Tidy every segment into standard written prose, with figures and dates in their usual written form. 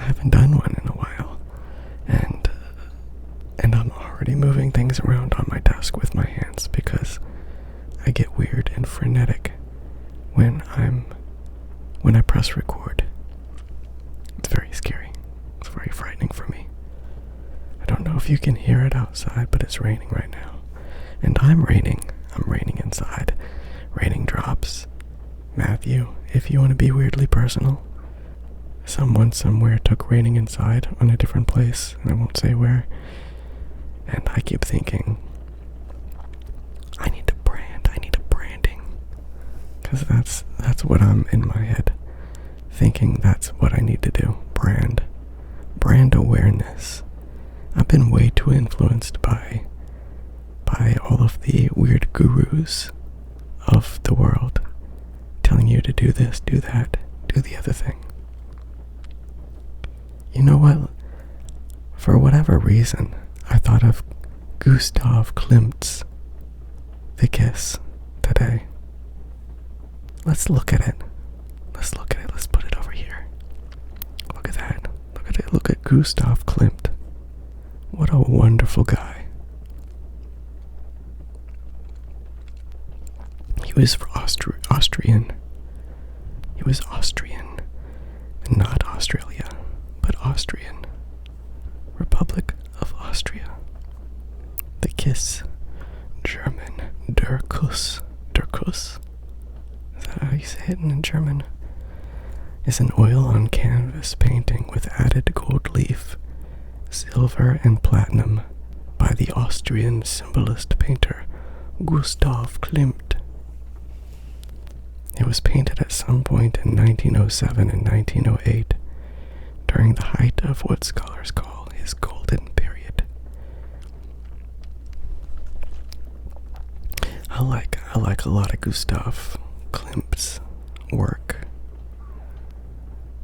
haven't done one in a while, and I'm already moving things around on my desk with my hands because I get weird and frenetic when I press record. It's very scary. It's very frightening for me. I don't know if you can hear it outside, but it's raining right now. And I'm raining inside. Raining drops. Matthew, if you want to be weirdly personal, someone somewhere took raining inside on a different place, and I won't say where. And I keep thinking, I need a branding. Because that's what I'm in my head. Thinking that's what I need to do. Brand awareness. I've been way too influenced by all of the weird gurus of the world telling you to do this, do that, do the other thing. You know what? For whatever reason, I thought of Gustav Klimt's The Kiss today. Let's look at it. Let's put it over here. Look at that. Look at Gustav Klimt. What a wonderful guy. He was Austrian. He was Austrian. Not Australia, but Austrian. Republic of Austria. The Kiss. German. Der Kuss. Der Kuss. Is that how you say it in German? Is an oil-on-canvas painting with added gold leaf, silver and platinum by the Austrian symbolist painter Gustav Klimt. It was painted at some point in 1907 and 1908, during the height of what scholars call his golden period. I like a lot of Gustav Klimt's work.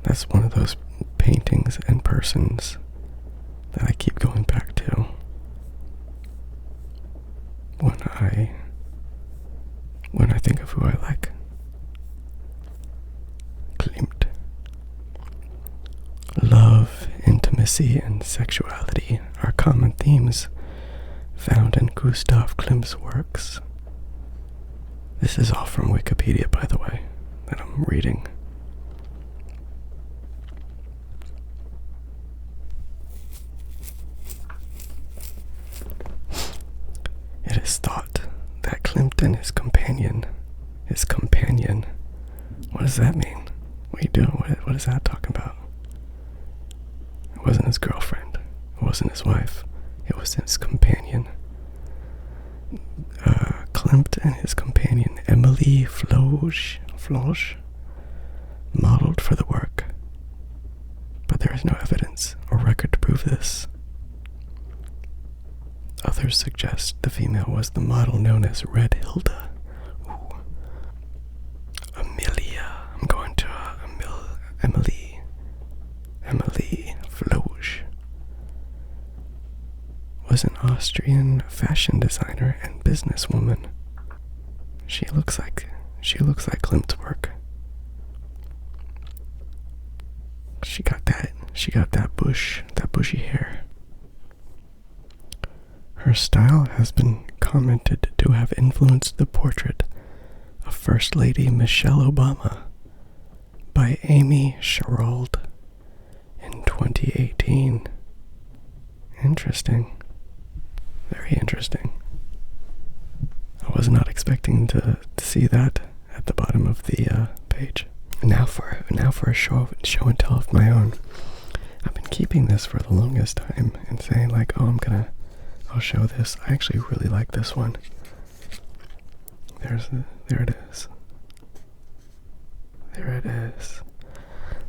That's one of those paintings and persons that I keep going back to when I think of who I like. Klimt. Love, intimacy, and sexuality are common themes found in Gustav Klimt's works. This is all from Wikipedia, by the way, that I'm reading. It is thought that Klimt and his companion, what does that mean? What are you doing? What is that talking about? It wasn't his girlfriend. It wasn't his wife. It was his companion. Klimt and his companion, Emily Floge, modeled for the work. But there is no evidence or record to prove this. Others suggest the female was the model known as Red Hilda. Ooh. Amelia. I'm going to Emily Floge was an Austrian fashion designer and businesswoman. She looks like Klimt's work. She got that bushy hair. Her style has been commented to have influenced the portrait of First Lady Michelle Obama by Amy Sherald in 2018. Interesting. Very interesting. I was not expecting to see that at the bottom of the page. Now for a show and tell of my own. I've been keeping this for the longest time and saying like, oh, I'll show this. I actually really like this one. There it is. There it is.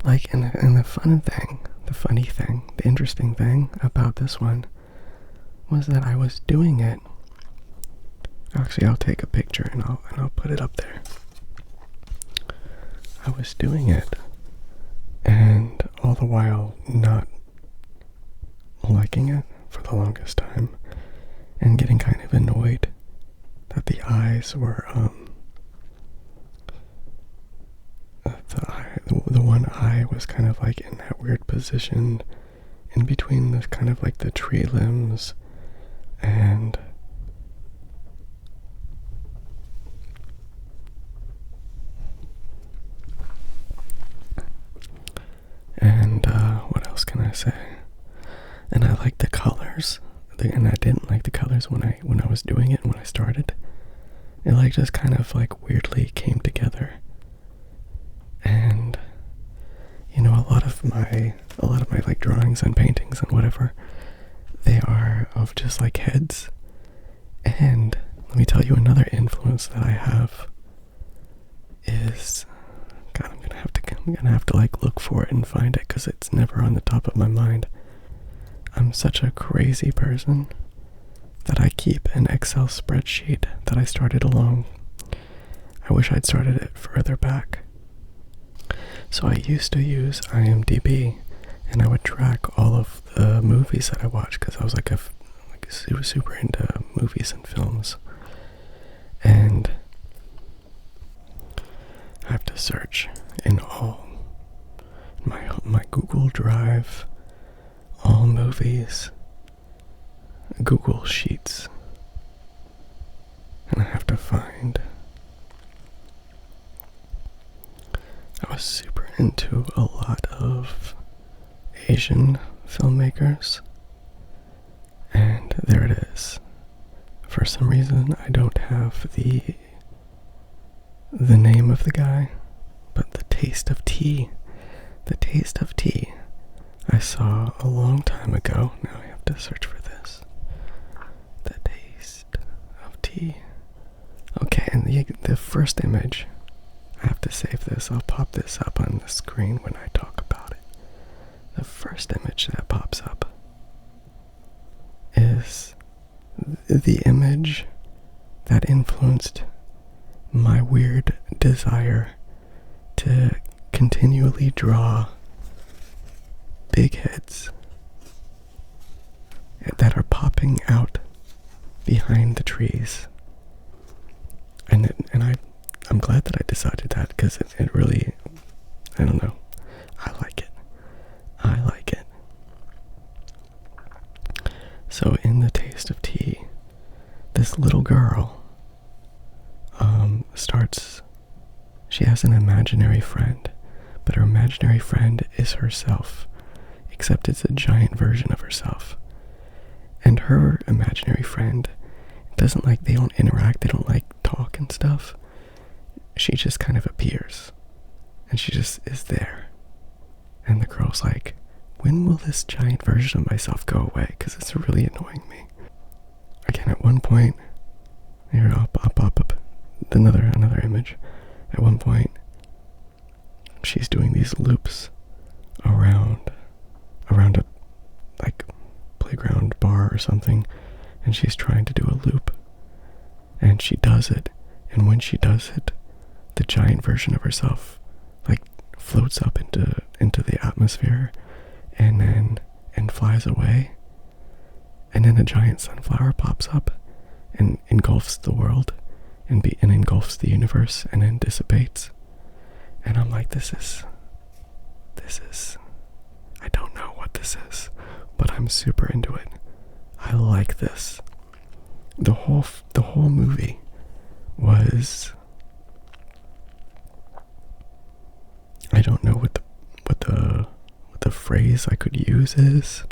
Like, and the funny thing, the interesting thing about this one was that I was doing it. Actually, I'll take a picture and I'll put it up there. I was doing it, and all the while not liking it for the longest time, and getting kind of annoyed that the eyes were the one eye was kind of like in that weird position in between the kind of like the tree limbs, and what else can I say? And I like the colors, and I didn't like the colors when I was doing it and when I started. It like just kind of like weirdly came together. And you know, a lot of my like drawings and paintings and whatever, they are of just like heads. And let me tell you, another influence that I have is, God, I'm gonna have to like look for it and find it, because it's never on the top of my mind. I'm such a crazy person that I keep an Excel spreadsheet that I started along. I wish I'd started it further back. So I used to use IMDb, and I would track all of the movies that I watched, because I was like super into movies and films. And I have to search in all my Google Drive, all movies, Google Sheets, and I have to find. I was super into a lot of Asian filmmakers, and there it is. For some reason, I don't have the name of the guy, but The Taste of Tea. The Taste of Tea I saw a long time ago. Now I have to search for this. The Taste of Tea. Okay, and the first image, I have to save this. I'll pop this up on the screen when I talk about it. The first image that pops up is the image that influenced my weird desire to continually draw big heads that are popping out behind the trees. And I'm glad that I decided that, because it really, I don't know, I like it. So in The Taste of Tea, this little girl she has an imaginary friend, but her imaginary friend is herself, except it's a giant version of herself. And her imaginary friend doesn't like, they don't interact, they don't like talk and stuff. She just kind of appears, and she just is there. And the girl's like, when will this giant version of myself go away? Because it's really annoying me. Again, at one point, here, I'll pop up another image. At one point, she's doing these loops around a like playground bar or something, and she's trying to do a loop, and she does it, and when she does it, the giant version of herself like floats up into the atmosphere and flies away, and then a giant sunflower pops up and engulfs the world and engulfs the universe and then dissipates. And I'm like, this is I don't know what this is, but I'm super into it. I like this. The whole movie was, I don't know what the phrase I could use is,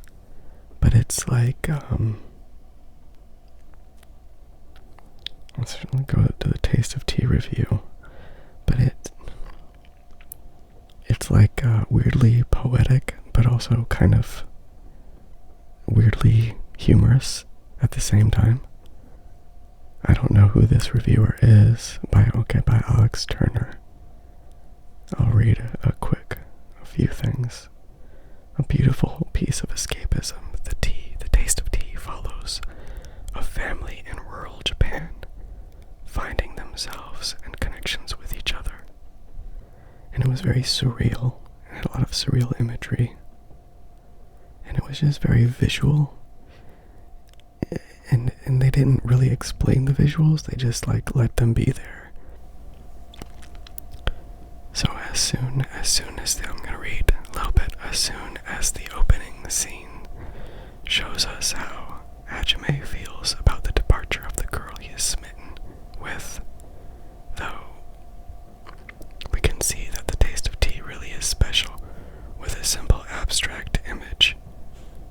but it's like let's go to the Taste of Tea review. But it's like weirdly poetic, but also kind of weirdly humorous at the same time. I don't know who this reviewer is. By Alex Turner. I'll read a few things. A beautiful piece of escapism. The Taste of Tea follows a family in rural Japan, finding themselves and connections with each other. And it was very surreal. It had a lot of surreal imagery. And it was just very visual. And they didn't really explain the visuals, they just like let them be there. So as soon as the as soon as the opening scene shows us how Hajime feels about the departure of the girl he is smitten with, though we can see that the taste of tea really is special. With a simple abstract image,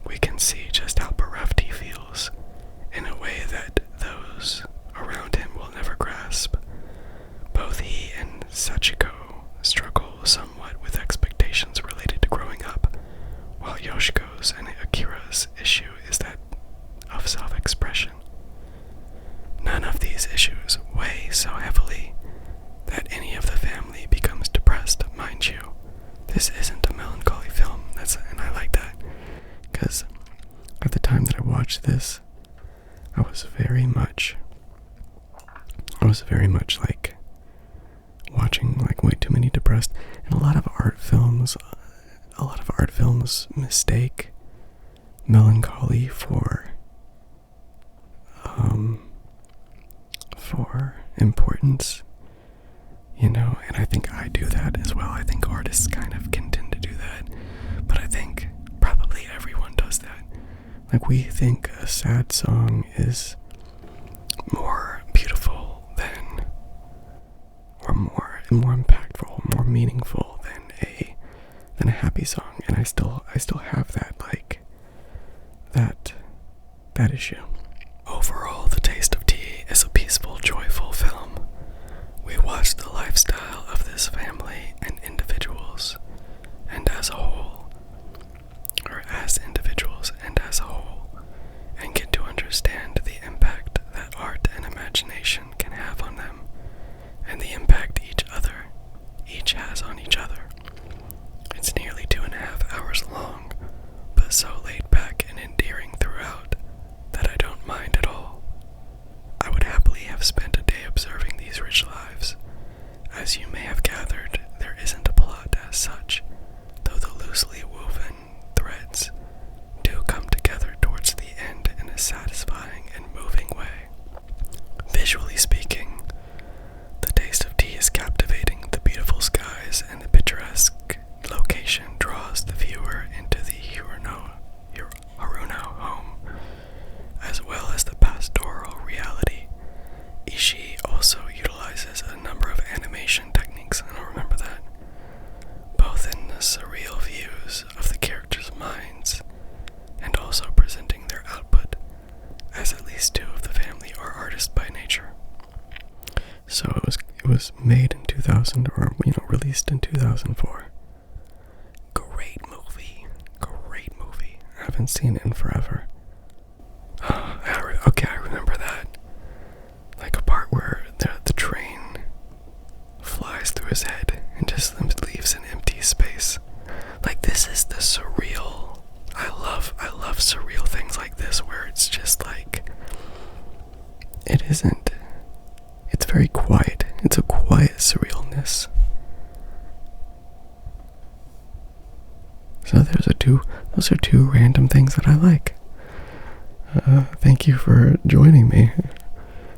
we can see just how bereft he feels in a way that those around him will never grasp. Both he and Sachiko struggle somewhat with expectations related to growing up, while Yoshiko's and Akira's issue is that of self-expression. None of these issues weigh so heavily that any of the family becomes depressed, mind you. This isn't a melancholy film, and I like that, because at the time that I watched this, I was very much like watching like way too many depressed, and a lot of art films mistake melancholy for importance, and I think I do that as well. I think artists kind of can tend to do that, but I think probably everyone does that. Like, we think a sad song is more beautiful than, or more impactful, more meaningful than a happy song, and I still have that that issue. Overall, The Taste of Tea is a peaceful, joyful film. We watch the lifestyle of this family and individuals, and as a whole, or as individuals and as a whole, and get to understand the impact that art and imagination can have on them, and the impact each has on each other. It's nearly 2.5 hours long, but so laid back and endearing throughout that I don't mind at all. I would happily have spent a day observing these rich lives. As you may have gathered, there isn't a plot as such, though the loosely woven threads do come together towards the end in a satisfying and moving way. Visually speaking, The Taste of Tea is captivating. The beautiful skies and the picturesque location draws the viewer into the Haruno home, as well as the pastoral reality. Ishii also utilizes a number of animation techniques, and I'll remember that, both in the surreal views of the characters' minds and also presenting their output, as at least 2 of the family are artists by nature. So it was made in 2000, or released in 2004. Great movie. I haven't seen it in forever. I remember that. Like a part where the train flies through his head and just leaves an empty space. Like, this is the surreal. I love surreal things like this, where it's just like, it's very quiet. It's a quiet surrealness. So those are two random things that I like. Thank you for joining me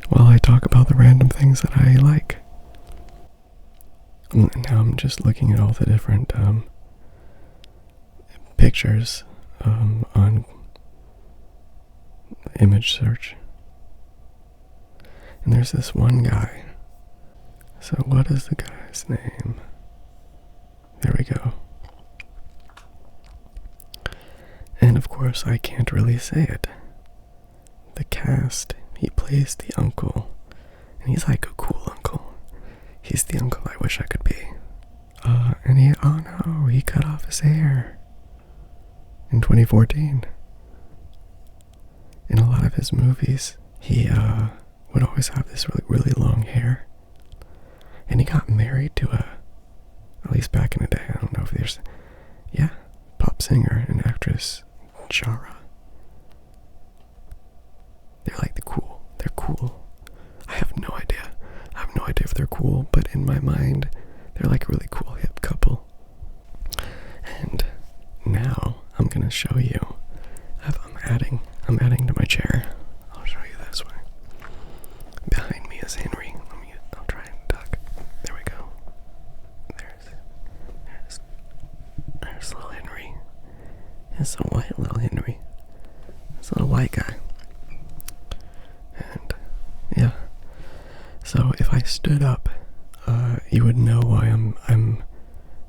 while I talk about the random things that I like. Now I'm just looking at all the different pictures on image search. And there's this one guy. So what is the guy's name? There we go. And of course I can't really say it. The cast, he plays the uncle, and he's like a cool uncle. He's the uncle I wish I could be. And he cut off his hair in 2014. In a lot of his movies, he would always have this really long hair. And he got married to at least back in the day, I don't know if there's, pop singer and actress, Chara. They're cool. I have no idea if they're cool, but in my mind, they're like a really cool hip couple. And now I'm gonna show you. I'm adding to my chair. I'll show you this way. Behind me is Henry. I'll try and duck. There we go. There's little Henry. It's a white little Henry. It's a little white guy. And yeah. So if I stood up, you would know why I'm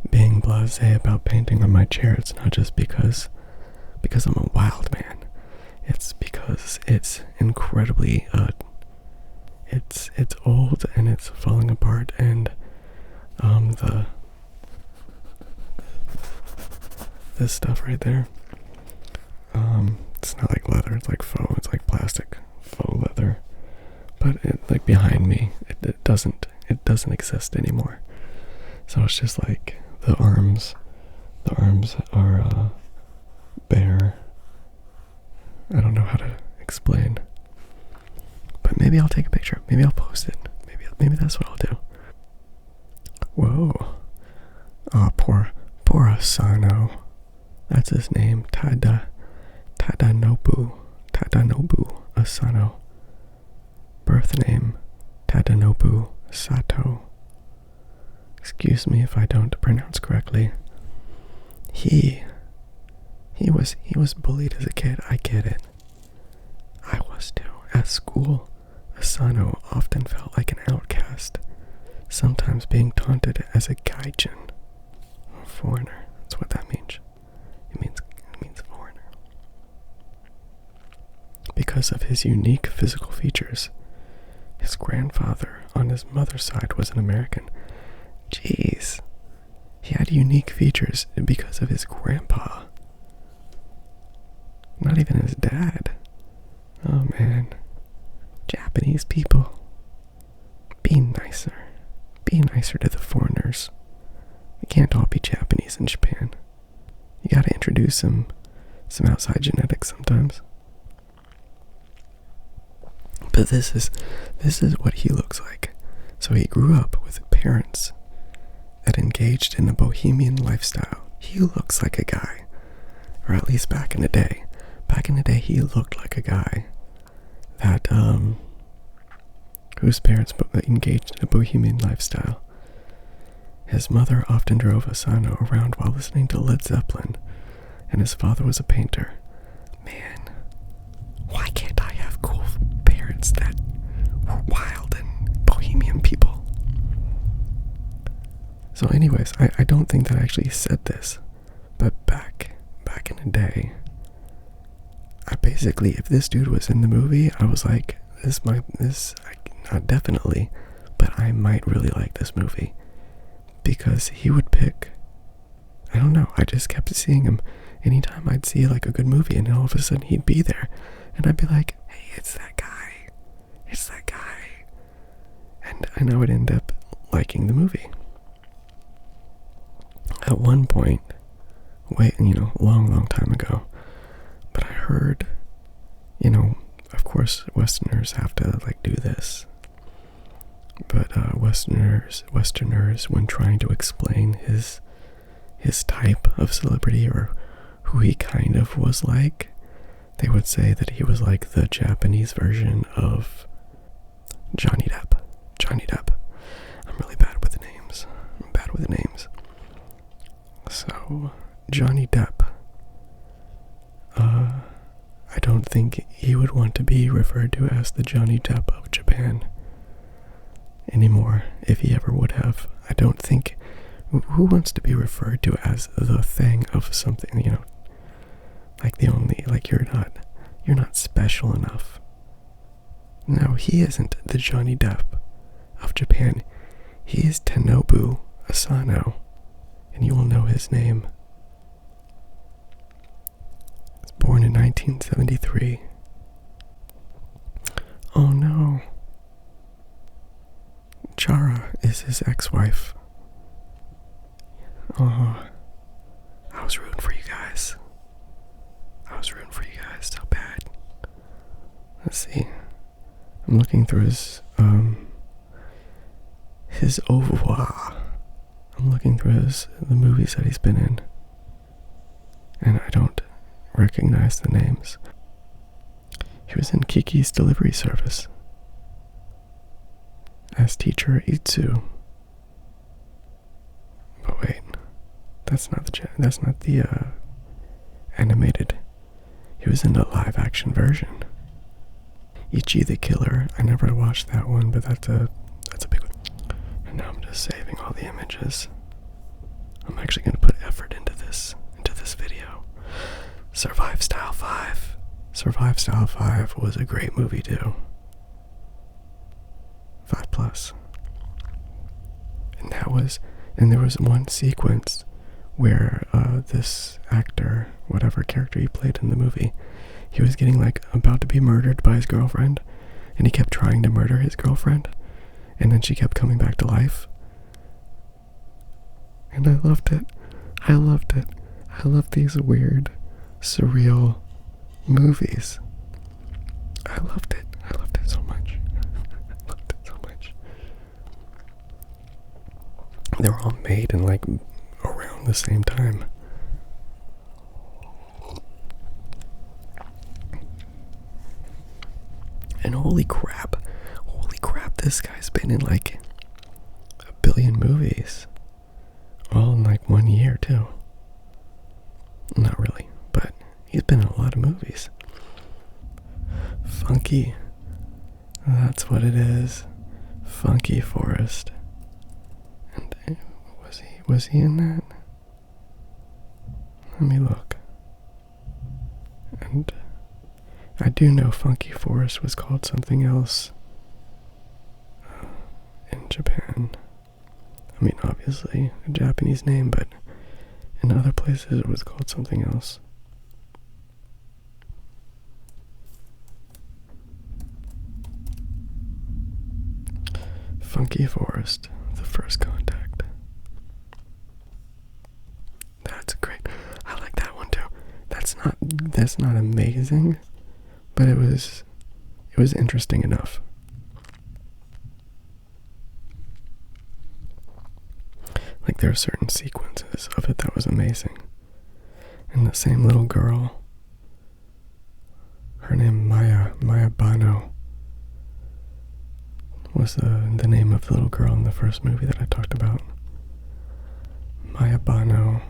being blasé about painting on my chair. It's not just because I'm a wild man. It's because it's incredibly it's old and it's falling apart, and this stuff right there, it's not like leather, it's like faux, it's like plastic faux leather, but like behind me it doesn't exist anymore. So it's just like the arms are bare. I don't know how to explain, but maybe I'll take a picture, maybe I'll post it, maybe that's what I'll do. Whoa. Oh, poor Asano. That's his name. Tadanobu Asano. Birth name Tadanobu Sato. Excuse me if I don't pronounce correctly. He was bullied as a kid. I get it. I was too. At school, Asano often felt like an outcast, sometimes being taunted as a gaijin, a foreigner. That's what that means. It means foreigner. Because of his unique physical features. His grandfather on his mother's side was an American. Jeez. He had unique features because of his grandpa. Not even his dad. Oh man. Japanese people. Be nicer. Be nicer to the foreigners. They can't all be Japanese in Japan. You gotta introduce some outside genetics sometimes. But this is what he looks like. So he grew up with parents that engaged in a bohemian lifestyle. He looks like a guy, or at least back in the day. Back in the day, he looked like a guy that whose parents engaged in a bohemian lifestyle. His mother often drove Asano around while listening to Led Zeppelin, and his father was a painter. Man, why can't I have cool parents that were wild and bohemian people? So anyways, I don't think that I actually said this, but back in the day, I basically, if this dude was in the movie, I was like, not definitely, but I might really like this movie, because he would pick, I don't know, I just kept seeing him. Anytime I'd see like a good movie, and all of a sudden he'd be there, and I'd be like, hey, it's that guy, and I would end up liking the movie. At one point, long time ago, but I heard, of course Westerners have to like do this, but Westerners when trying to explain his type of celebrity, or who he kind of was like, they would say that he was like the Japanese version of Johnny Depp. I'm really bad with the names. So, Johnny Depp, I don't think he would want to be referred to as the Johnny Depp of Japan anymore, if he ever would have. I don't think, who wants to be referred to as the thing of something, like the only, like you're not special enough. No, he isn't the Johnny Depp of Japan. He is Tanobu Asano, and you will know his name. He was born in 1973. Oh no. Chara is his ex-wife. Oh, I was rooting for you guys. So bad. Let's see. I'm looking through his au revoir. I'm looking through the movies that he's been in, and I don't recognize the names. He was in Kiki's Delivery Service as teacher Itsu. But wait, that's not the anime was in the live action version. Ichi the Killer. I never watched that one, but that's a big one. And now I'm just saving all the images. I'm actually going to put effort into this video. Survive Style 5. Survive Style 5 was a great movie too. 5+. And there was one sequence where this actor, whatever character he played in the movie, he was getting like about to be murdered by his girlfriend, and he kept trying to murder his girlfriend, and then she kept coming back to life. And I loved it. I love these weird, surreal movies. I loved it so much. I loved it so much. They were all made in like around the same time. And holy crap, this guy's been in like 1 billion movies. All in like 1 year too. Not really, but he's been in a lot of movies. Funky. That's what it is. Funky Forest. And was he in that? Let me look. And I do know Funky Forest was called something else in Japan. I mean, obviously a Japanese name, but in other places it was called something else. Funky Forest, The First Contact. That's great. I like that one too. That's not amazing, but it was interesting enough. Like there are certain sequences of it that was amazing. And the same little girl, her name Maya Bano, was the name of the little girl in the first movie that I talked about. Maya Bano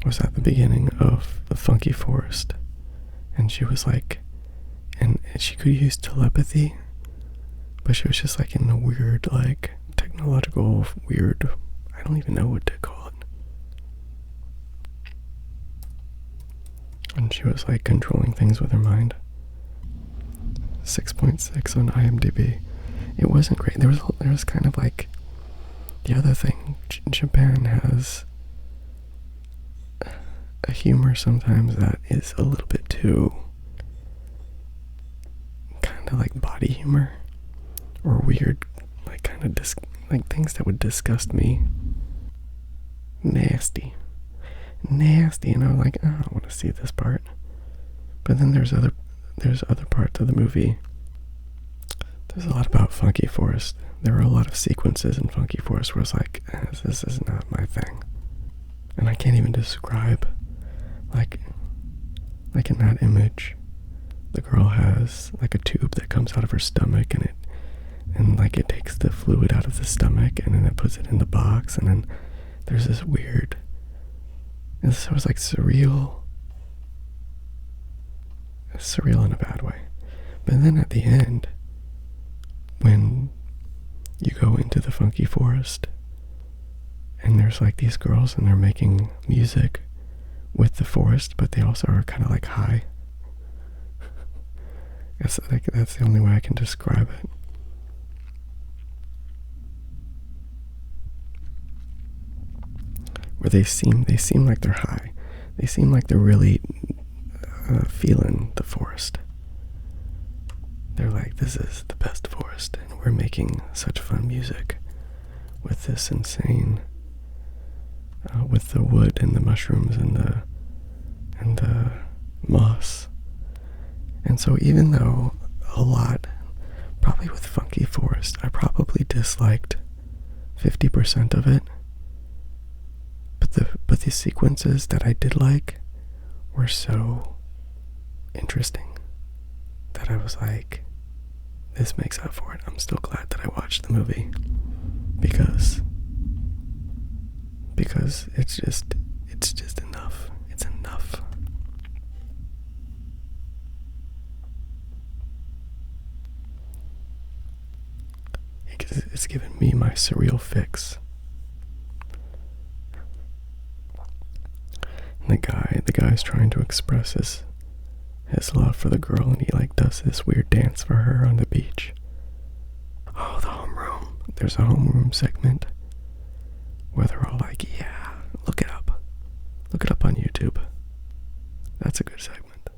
was at the beginning of the Funky Forest, and she was like, and she could use telepathy, but she was just like in a weird, like, technological, weird, I don't even know what to call it. And she was like controlling things with her mind. 6.6 on IMDb. It wasn't great. There was kind of like the other thing. Japan has a humor sometimes that is a little bit too kind of like body humor or weird, like kind of like things that would disgust me. Nasty, and I was like, oh, I don't want to see this part. But then there's other parts of the movie. There's a lot about Funky Forest. There were a lot of sequences in Funky Forest where it's like, this is not my thing. And I can't even describe, like in that image, the girl has like a tube that comes out of her stomach, and like it takes the fluid out of the stomach, and then it puts it in the box, and then there's this weird, this was like surreal in a bad way. But then at the end, when you go into the Funky Forest, and there's like these girls, and they're making music with the forest, but they also are kind of like high. That's the only way I can describe it. Where they seem like they're high. They seem like they're really feeling the forest. They're like, this is the best forest, and we're making such fun music with this insane, with the wood and the mushrooms and the moss. And so even though a lot, probably with Funky Forest, I probably disliked 50% of it, but the sequences that I did like were so interesting that I was like, this makes up for it. I'm still glad that I watched the movie because it's just enough. It's enough. given me my surreal fix. And the guy's trying to express his love for the girl, and he like does this weird dance for her on the beach. Oh, the homeroom. There's a homeroom segment where they're all like, yeah, look it up. Look it up on YouTube. That's a good segment.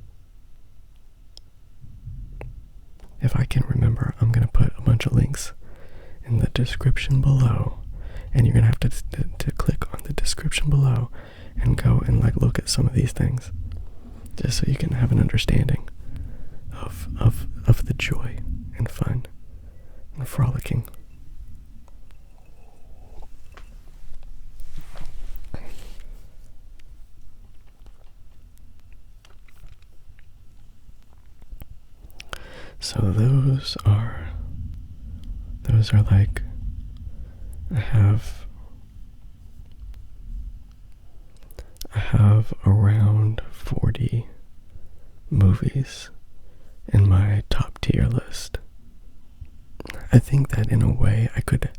If I can remember, I'm going to put a bunch of links in the description below, and you're going to have to click on the description below and go and like look at some of these things, just so you can have an understanding of the joy and fun and frolicking. So those are like, I have around 40 movies in my top tier list. I think that in a way I could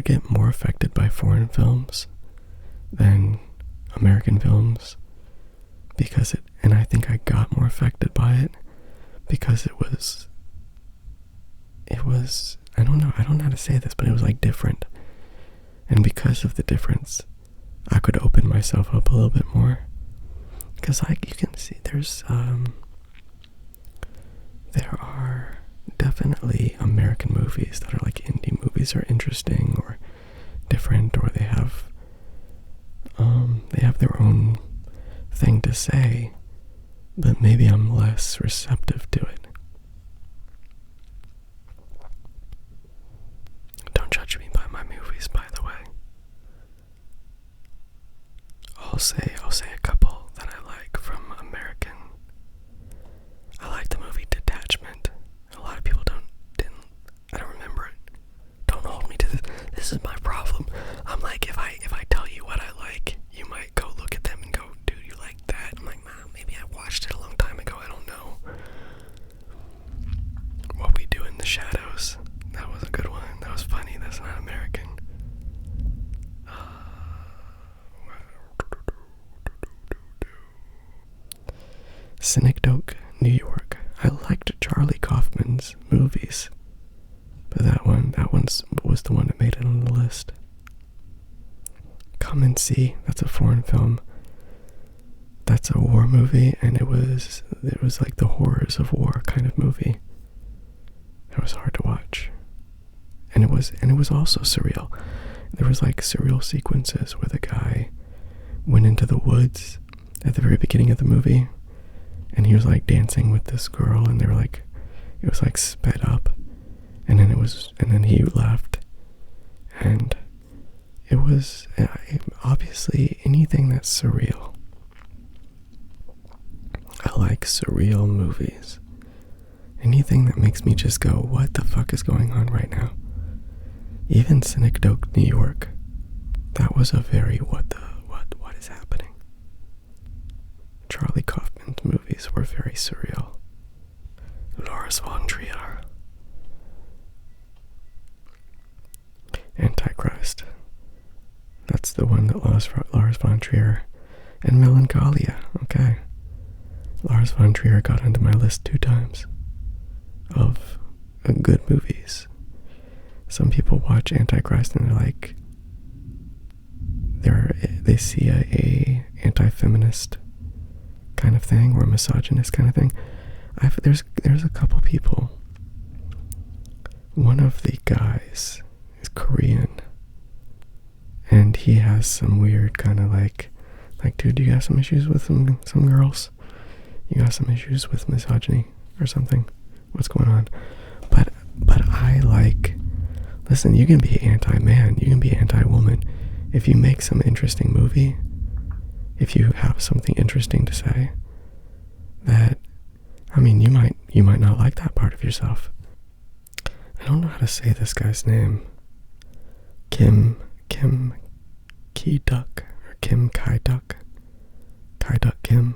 get more affected by foreign films than American films, and I think I got more affected by it because it was I don't know how to say this, but it was like different. And because of the difference, I could open myself up a little bit more. Because like you can see there are definitely American movies that are like indie movies, are interesting or different, or they have their own thing to say, but maybe I'm less receptive to it. Don't judge me by my movies, by the way. I'll say a couple that I like from American. I like the movie Detachment. A lot of people I don't remember it. Don't hold me to this. This is my problem. I'm like, if I tell you what I like, you might go look at them and go, dude, you like that? I'm like, nah, maybe I watched it a long time ago. I don't know. What We Do in the Shadows. That was a good one. That was funny. That's not American. Synecdoche, New York. I liked Charlie Kaufman's movies, but that one was the one that made it on the list. Come and See. That's a foreign film. That's a war movie, and it was like the horrors of war kind of movie. It was hard to watch, and it was also surreal. There was like surreal sequences where the guy went into the woods at the very beginning of the movie, and he was like dancing with this girl, and they were like, it was like sped up, and then he left, and it was obviously anything that's surreal. I like surreal movies. Anything that makes me just go, what the fuck is going on right now? Even Synecdoche, New York. That was a very what is happening? Charlie Kaufman's movies were very surreal. Lars von Trier. Antichrist. That's the one that Lars von Trier. And Melancholia. Okay. Lars von Trier got onto my list 2 times of good movies. Some people watch Antichrist and they're like, they see a anti-feminist kind of thing or a misogynist kind of thing. There's a couple people. One of the guys is Korean, and he has some weird kind of like, dude, you got some issues with some girls? You got some issues with misogyny or something? What's going on? But I like, listen, you can be anti-man, you can be anti-woman. If you make some interesting movie, if you have something interesting to say, that, I mean, you might not like that part of yourself. I don't know how to say this guy's name. Kim Ki-duk, or Kim Kai-duk. Kai-duk Kim.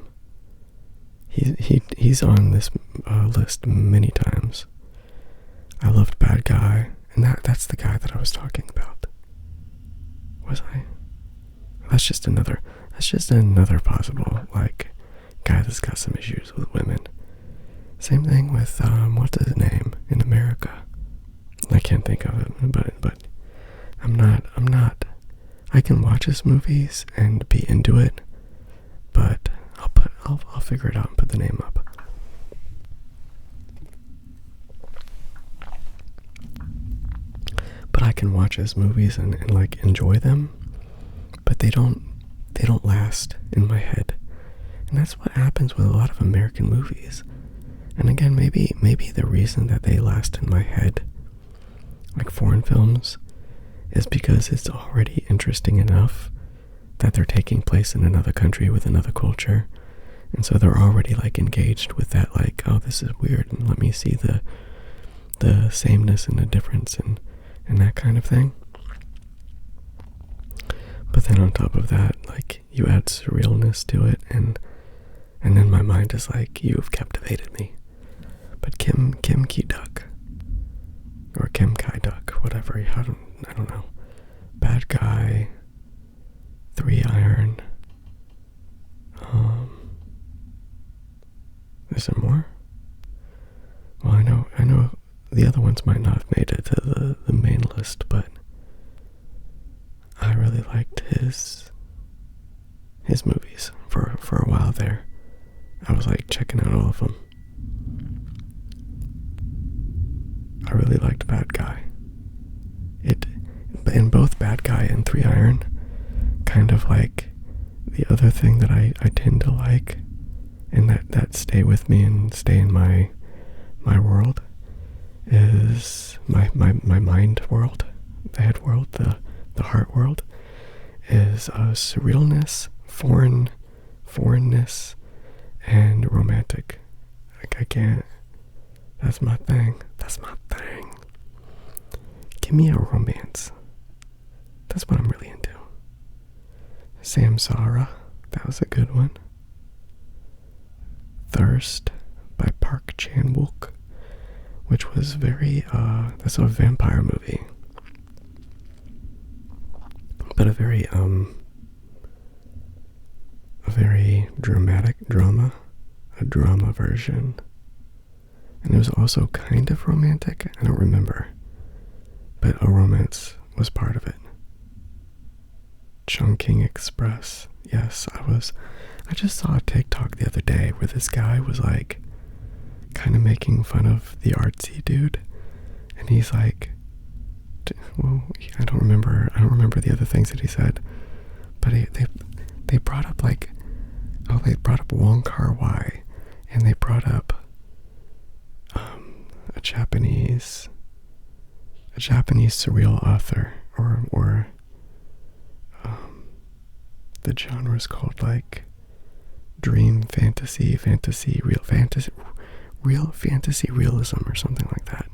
He's on this list many times. I loved Bad Guy, And that's the guy that I was talking about. Was I? That's just another possible, like, guy that's got some issues with women. Same thing with, what's his name in America? I can't think of it, but I'm not, I can watch his movies and be into it, but I'll figure it out and put the name up. But I can watch his movies and like enjoy them, but they don't last in my head. And that's what happens with a lot of American movies. And again, maybe the reason that they last in my head, like foreign films, is because it's already interesting enough that they're taking place in another country with another culture. And so they're already like engaged with that, like, oh, this is weird, and let me see the sameness and the difference and that kind of thing. But then on top of that, like, you add surrealness to it, and then my mind is like, you've captivated me. But Kim Ki-duk, or Kim Kai-duk, whatever, I don't know. Bad guy, 3 Iron. Is there more? Well, I know the other ones might not have made it to the main list, but I really liked his movies for a while there. I was like checking out all of them. I really liked Bad Guy. In both Bad Guy and 3 Iron, kind of like the other thing that I tend to like, and that stay with me and stay in my world, is my mind world, the head world, the heart world, is surrealness, foreignness, and romantic. Like, I can't. That's my thing. Give me a romance. That's what I'm really into. Samsara, that was a good one. Thirst by Park Chan-wook, which was very, that's a vampire movie. But a very dramatic drama, a drama version. And it was also kind of romantic, I don't remember, but a romance was part of it. Chungking Express, yes, I just saw a TikTok the other day where this guy was like, kind of making fun of the artsy dude, and he's like, well, I don't remember the other things that he said, but they brought up like, they brought up Wong Kar-wai, and they brought up a Japanese surreal author, or the genre is called like dream fantasy, real fantasy realism, or something like that.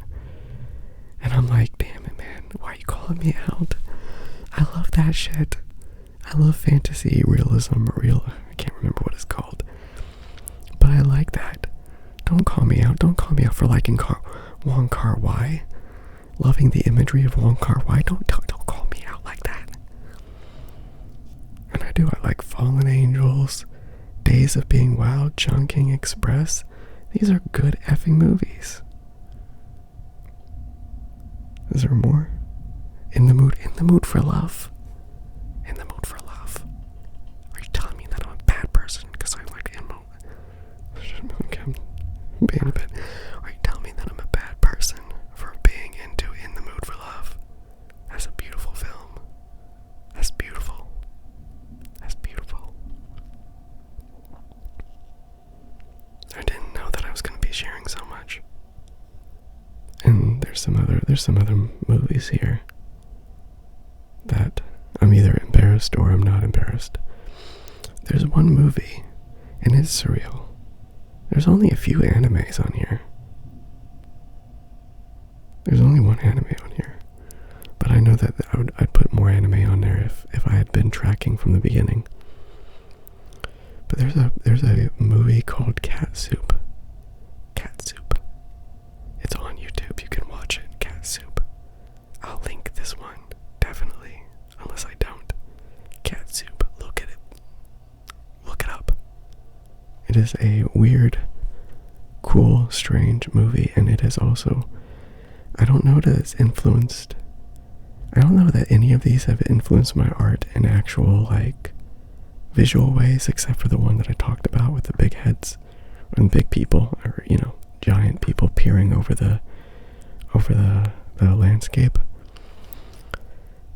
And I'm like, damn it, man, why are you calling me out? I love that shit. I love fantasy realism, I can't remember what it's called, but I like that. Don't call me out for liking Wong Kar-wai, loving the imagery of Wong Kar-wai. Don't call me out like that. And I like Fallen Angels, Days of Being Wild, Chungking Express. These are good effing movies. Is there more? In the mood for love. In the mood for love. Are you telling me that I'm a bad person because I like emo? Okay, I'm being a bit. Are you telling me that I'm a bad person for being into In the Mood for Love? That's a beautiful film. That's beautiful. I didn't know that I was going to be sharing so much. And there's some other movies here that I'm either embarrassed or I'm not embarrassed. There's one movie, and it's surreal. There's only a few animes on here. There's only one anime on here. But I know that I'd put more anime on there if I had been tracking from the beginning. But there's a movie called Cat Soup. Cat Soup. It's on YouTube. You can watch it. Cat Soup. It is a weird, cool, strange movie, and it is also, I don't know that any of these have influenced my art in actual, like, visual ways, except for the one that I talked about with the big heads and big people, or, giant people peering over the landscape.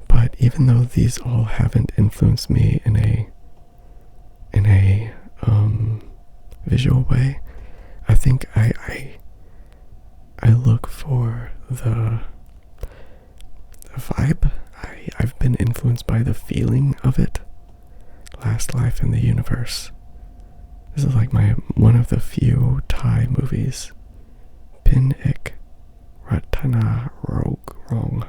But even though these all haven't influenced me in a visual way, I think I look for the vibe. I've been influenced by the feeling of it. Last Life in the Universe. This is like one of the few Thai movies. Pin Ik Ratanarong.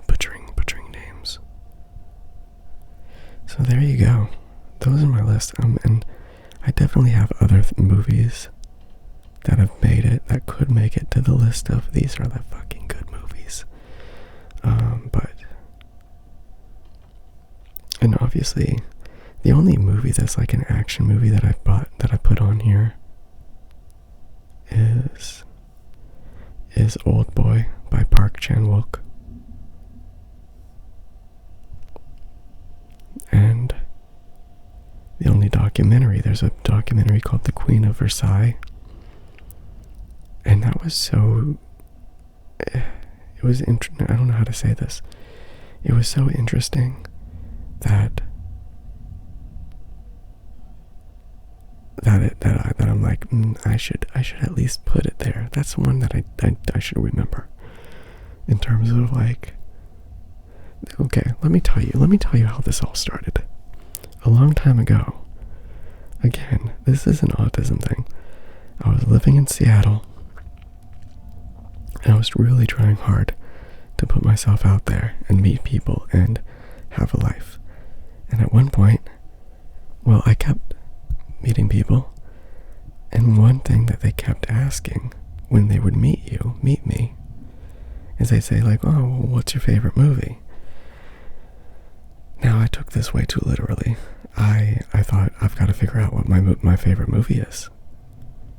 Butchering names. So there you go. Those are my list. And I definitely have other movies that have made it, that could make it to the list of these are the fucking good movies. And obviously, the only movie that's like an action movie that I put on here is Old Boy by Park Chan-wook. And the only documentary, there's a documentary called The Queen of Versailles. And that was so, I don't know how to say this. It was so interesting that I'm like, I should at least put it there. That's one that I should remember. In terms of like, okay, let me tell you how this all started. A long time ago, again, this is an autism thing. I was living in Seattle, and I was really trying hard to put myself out there and meet people and have a life. And at one point, well, I kept meeting people, and one thing that they kept asking when they would meet me, is they'd say like, oh, well, what's your favorite movie? Now, I took this way too literally. I thought, I've got to figure out what my favorite movie is.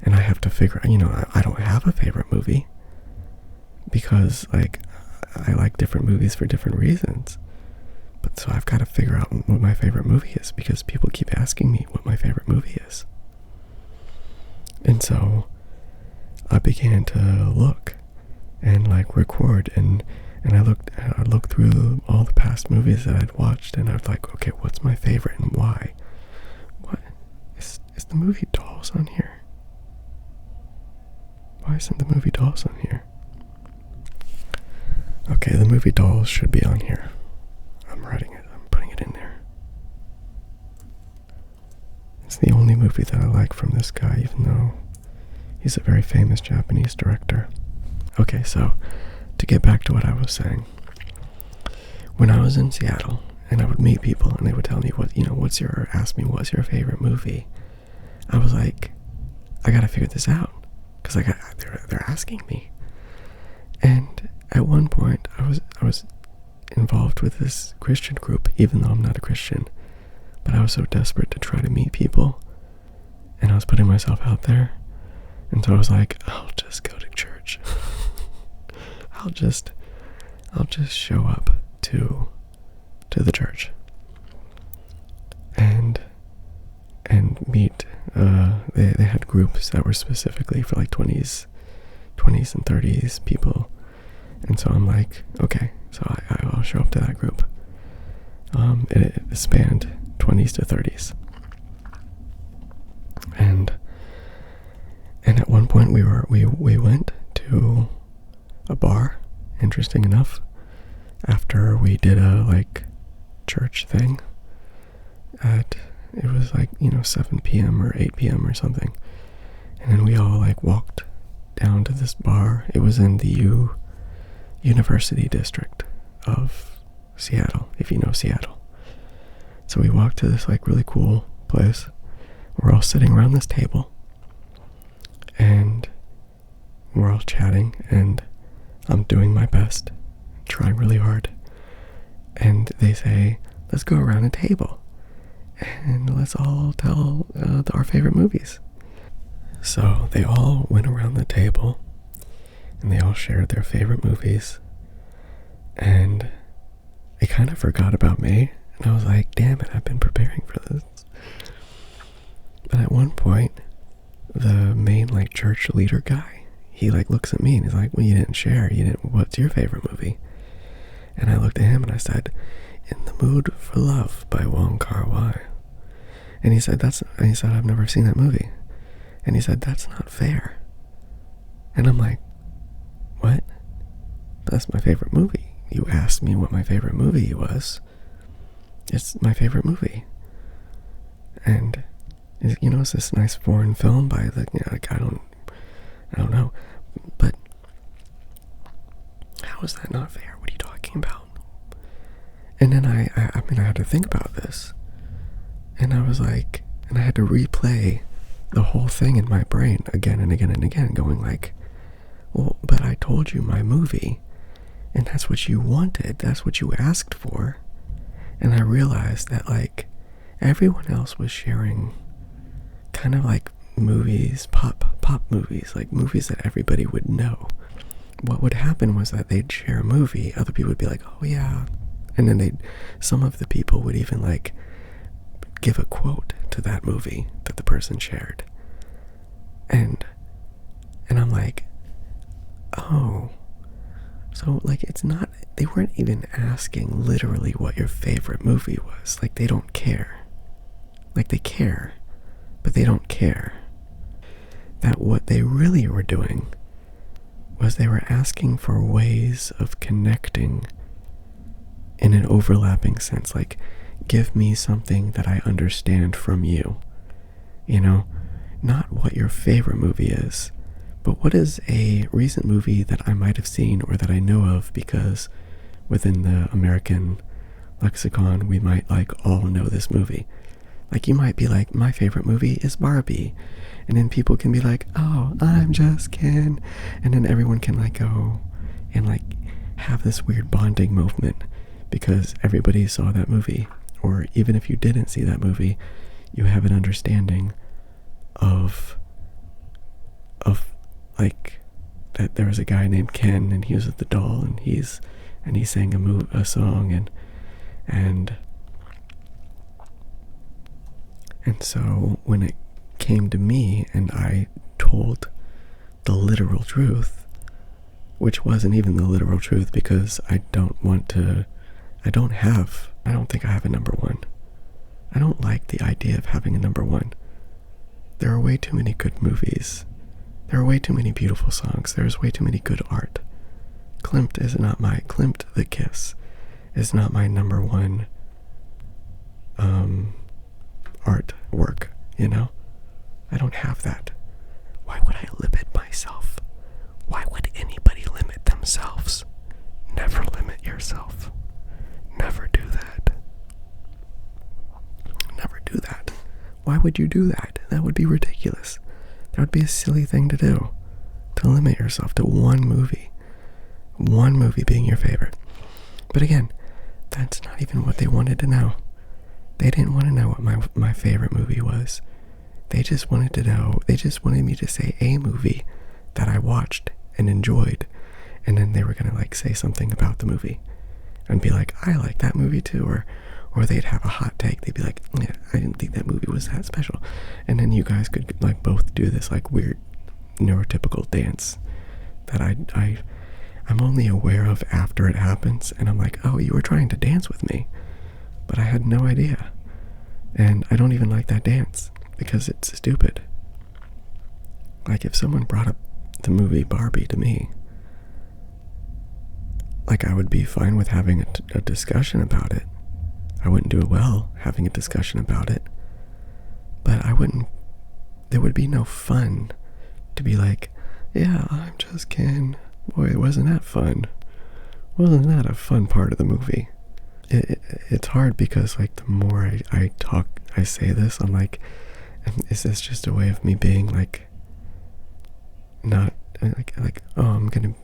And I have to figure out, I don't have a favorite movie, because like, I like different movies for different reasons. But so I've got to figure out what my favorite movie is, because people keep asking me what my favorite movie is. And so I began to look and like record, and I looked through all the past movies that I'd watched, and I was like, okay, what's my favorite and why? What is the movie Dolls on here? Why isn't the movie Dolls on here? Okay, the movie Dolls should be on here. I'm writing it. I'm putting it in there. It's the only movie that I like from this guy, even though he's a very famous Japanese director. Okay, so to get back to what I was saying. When I was in Seattle and I would meet people and they would tell me ask me what's your favorite movie, I was like, I gotta figure this out, because they're asking me. And at one point I was involved with this Christian group, even though I'm not a Christian, but I was so desperate to try to meet people, and I was putting myself out there, and so I was like, I'll just go to church. I'll just show up to the church and meet. They had groups that were specifically for like 20s and 30s people, and so I'm like, okay, so I'll show up to that group. It spanned 20s to 30s, and at one point we went to a bar, interesting enough, after we did a like church thing it was like 7 p.m. or 8 p.m. or something, and then we all like walked down to this bar. It was in the University District of Seattle, if you know Seattle. So we walked to this like really cool place. We're all sitting around this table, and we're all chatting, and I'm doing my best, trying really hard. And they say, let's go around a table and let's all tell our favorite movies. So they all went around the table and they all shared their favorite movies, and they kind of forgot about me, and I was like, damn it, I've been preparing for this. But at one point, the main like church leader guy, he like looks at me and he's like, well, you didn't share, what's your favorite movie? And I looked at him and I said, In the Mood for Love by Wong Kar-wai. And he said, I've never seen that movie. And he said, that's not fair. And I'm like, what? That's my favorite movie. You asked me what my favorite movie was. It's my favorite movie. And, it's this nice foreign film by I don't know. But how is that not fair? What are you talking about? And then I had to think about this. And I was like, and I had to replay the whole thing in my brain again and again and again, going like, well, but I told you my movie, and that's what you wanted, that's what you asked for. And I realized that like everyone else was sharing kind of like movies, pop movies, like movies that everybody would know. What would happen was that they'd share a movie, other people would be like, oh yeah, and then some of the people would even like give a quote to that movie that the person shared. And I'm like, oh, so like they weren't even asking literally what your favorite movie was. Like they don't care. Like they care, but they don't care. That what they really were doing was they were asking for ways of connecting in an overlapping sense, like, give me something that I understand from you. Not what your favorite movie is, but what is a recent movie that I might have seen or that I know of, because within the American lexicon, we might like all know this movie. Like you might be like, my favorite movie is Barbie. And then people can be like, oh, I'm just Ken. And then everyone can like go and like have this weird bonding moment because everybody saw that movie. Or even if you didn't see that movie, you have an understanding of like that there was a guy named Ken and he was with the doll and he sang a song and so when it came to me and I told the literal truth, which wasn't even the literal truth because I don't think I have a number one. I don't like the idea of having a number one. There are way too many good movies. There are way too many beautiful songs. There's way too many good art. Klimt the Kiss is not my number one artwork, I don't have that. Why would I limit myself? Why would anybody limit themselves? Never limit yourself. Never do that. Never do that. Why would you do that? That would be ridiculous. That would be a silly thing to do. To limit yourself to one movie. One movie being your favorite. But again, that's not even what they wanted to know. They didn't want to know what my favorite movie was. They just wanted me to say a movie that I watched and enjoyed. And then they were going to like say something about the movie. And be like, I like that movie too. Or they'd have a hot take. They'd be like, yeah, I didn't think that movie was that special. And then you guys could like both do this like weird neurotypical dance that I'm only aware of after it happens. And I'm like, oh, you were trying to dance with me. But I had no idea. And I don't even like that dance because it's stupid. Like if someone brought up the movie Barbie to me, like I would be fine with having a discussion about it. I wouldn't do it well having a discussion about it. But there would be no fun to be like, yeah, I'm just Ken. Boy, wasn't that fun? Wasn't that a fun part of the movie? It's hard because like the more I say this, I'm like, is this just a way of me being like, not like oh, I'm gonna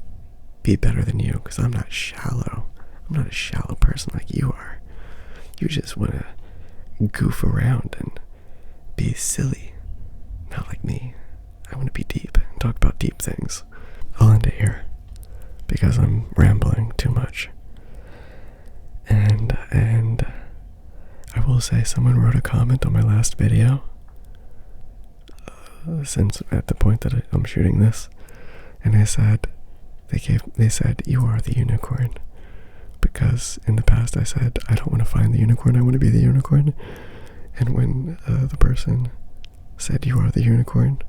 be better than you because I'm not shallow. I'm not a shallow person like you are. You just want to goof around and be silly. Not like me. I want to be deep and talk about deep things. I'll end it here because I'm rambling too much. And I will say someone wrote a comment on my last video, since at the point that I'm shooting this, and they said you are the unicorn, because in the past I said I don't want to find the unicorn, I want to be the unicorn. And when the person said you are the unicorn,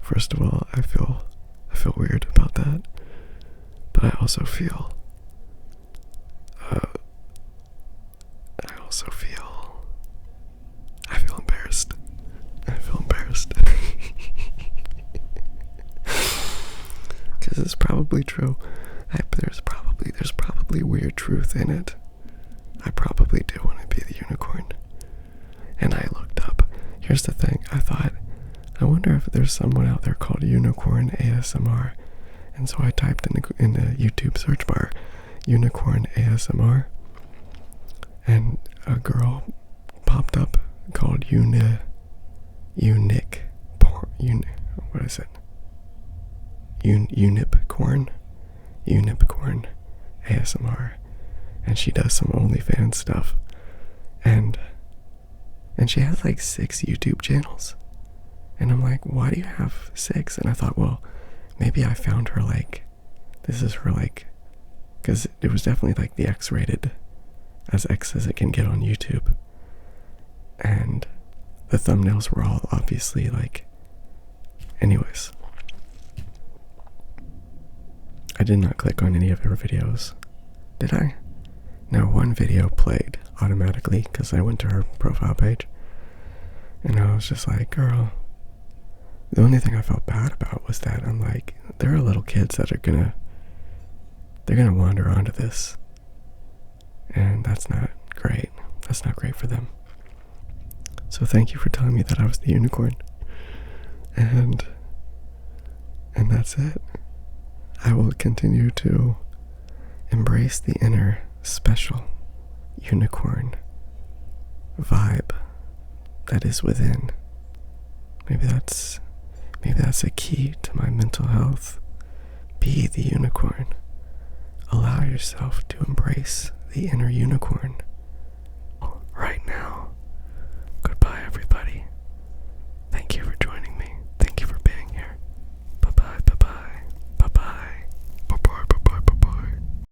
first of all, I feel weird about that, but I also feel embarrassed. I feel embarrassed. Because it's probably true. There's probably weird truth in it. I probably do want to be the unicorn. And I looked up. Here's the thing. I wonder if there's someone out there called Unicorn ASMR. And so I typed in the YouTube search bar, Unicorn ASMR. And a girl popped up called Unicorn ASMR, and she does some OnlyFans stuff, and she has like 6 YouTube channels, and I'm like, why do you have 6? And I thought, well, maybe I found her, like, this is her, like, because it was definitely like the X-rated, as X as it can get on YouTube, and the thumbnails were all obviously like, anyways. I did not click on any of her videos, did I? Now, one video played automatically because I went to her profile page, and I was just like, girl, the only thing I felt bad about was that I'm like, there are little kids that are gonna wander onto this, and that's not great. That's not great for them. So thank you for telling me that I was the unicorn, and that's it. I will continue to embrace the inner special unicorn vibe that is within. Maybe that's a key to my mental health. Be the unicorn. Allow yourself to embrace the inner unicorn right now.